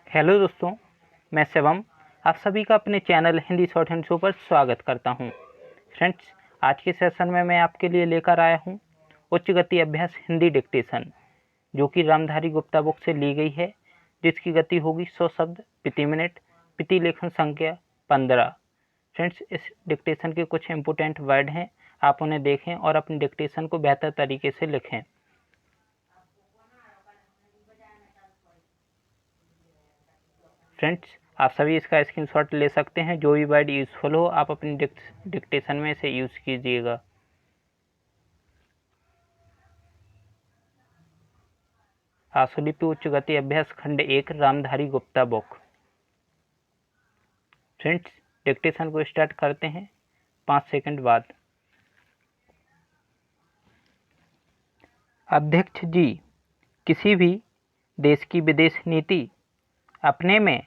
Hello दोस्तों, मैं शिवम आप सभी का अपने channel Hindi short hand show पर स्वागत करता हूं। फ्रेंड्स, आज के सेशन में मैं आपके लिए लेकर आया हूं उच्च गति अभ्यास हिंदी डिक्टेशन, जो कि रामधारी गुप्ता बुक से ली गई है, जिसकी गति होगी 100 शब्द प्रति मिनट, प्रति लेखन संख्या 15। फ्रेंड्स, इस डिक्टेशन के कुछ इंपॉर्टेंट वर्ड हैं, आप उन्हें देखें और अपने डिक्टेशन को बेहतर तरीके से लिखें। फ्रेंड्स, आप सभी इसका स्क्रीनशॉट ले सकते हैं। जो भी वर्ड यूज़फुल हो आप अपनी डिक्टेशन में इसे यूज़ कीजिएगा। आशुलिपि उच्च गति अभ्यास खंड 1 Ramdhari Gupta book. Friends, dictation को स्टार्ट करते हैं 5 सेकंड बाद। अध्यक्ष जी, किसी भी देश की विदेश नीति अपने में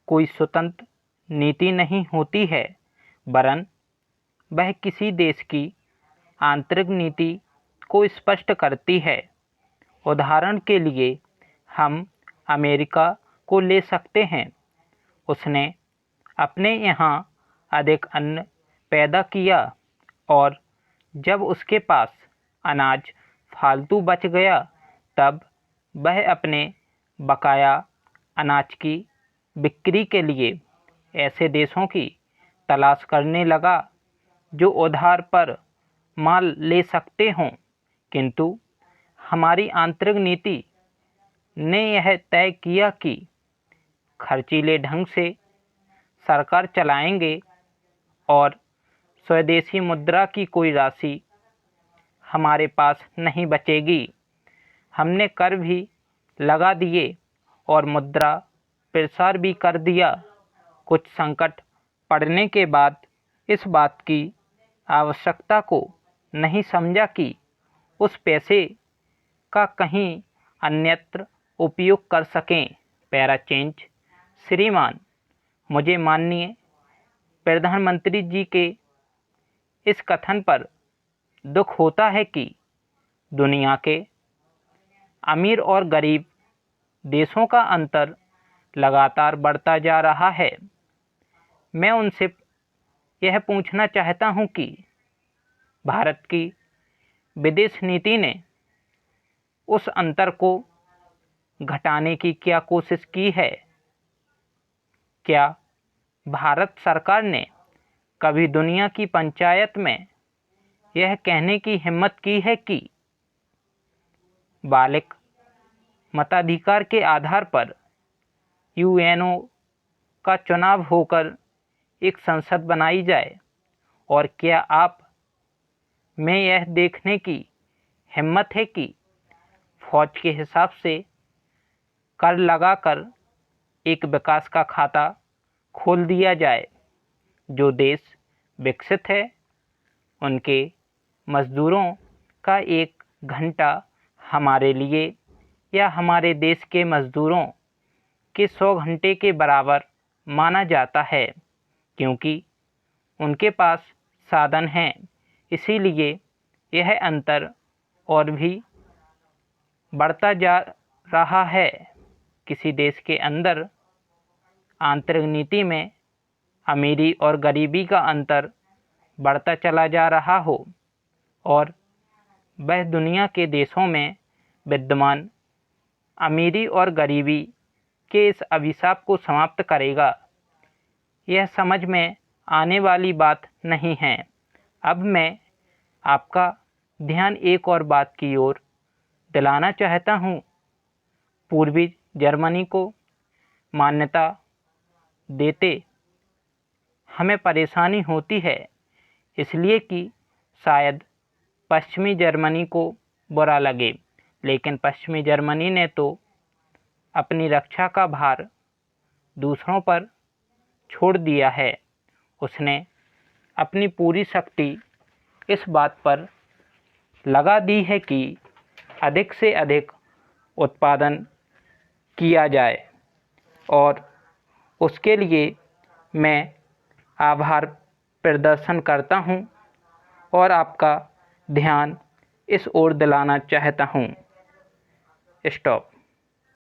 कोई स्वतंत्र नीति नहीं होती है, वरन वह किसी देश की आंतरिक नीति को स्पष्ट करती है। उदाहरण के लिए हम अमेरिका को ले सकते हैं। उसने अपने यहाँ अधिक अन्न पैदा किया और जब उसके पास अनाज फालतू बच गया, तब वह अपने बकाया अनाज की बिक्री के लिए ऐसे देशों की तलाश करने लगा जो उधार पर माल ले सकते हों, किंतु हमारी आंतरिक नीति ने यह तय किया कि खर्चीले ढंग से सरकार चलाएंगे और स्वदेशी मुद्रा की कोई राशि हमारे पास नहीं बचेगी। हमने कर भी लगा दिए और मुद्रा प्रसार भी कर दिया। कुछ संकट पड़ने के बाद इस बात की आवश्यकता को नहीं समझा कि उस पैसे का कहीं अन्यत्र उपयोग कर सकें। Para change. श्रीमान, मुझे माननीय प्रधानमंत्री जी के इस कथन पर दुख होता है कि दुनिया के अमीर और गरीब देशों का अंतर लगातार बढ़ता जा रहा है। मैं उनसे यह पूछना चाहता हूं कि भारत की विदेश नीति ने उस अंतर को घटाने की क्या कोशिश की है? क्या भारत सरकार ने कभी दुनिया की पंचायत में यह कहने की हिम्मत की है कि बालिक मताधिकार के आधार पर यूएनओ का चुनाव होकर एक संसद बनाई जाए? और क्या आप में यह देखने की हिम्मत है कि फौज के हिसाब से कर लगाकर एक विकास का खाता खोल दिया जाए? जो देश विकसित है उनके मजदूरों का 1 घंटा हमारे लिए या हमारे देश के मजदूरों के 100 घंटे के बराबर माना जाता है, क्योंकि उनके पास साधन हैं। इसीलिए यह अंतर और भी बढ़ता जा रहा है। किसी देश के अंदर आंतरिक नीति में अमीरी और गरीबी का अंतर बढ़ता चला जा रहा हो और वह दुनिया के देशों में विद्यमान अमीरी और गरीबी के इस अभिशाप को समाप्त करेगा, यह समझ में आने वाली बात नहीं है। अब मैं आपका ध्यान एक और बात की ओर दिलाना चाहता हूँ। पूर्वी जर्मनी को मान्यता देते हमें परेशानी होती है, इसलिए कि शायद पश्चिमी जर्मनी को बुरा लगे, लेकिन पश्चिमी जर्मनी ने तो अपनी रक्षा का भार दूसरों पर छोड़ दिया है। उसने अपनी पूरी शक्ति इस बात पर लगा दी है कि अधिक से अधिक उत्पादन किया जाए और उसके लिए मैं आभार प्रदर्शन करता हूं और आपका ध्यान इस ओर दिलाना चाहता हूं। स्टॉप।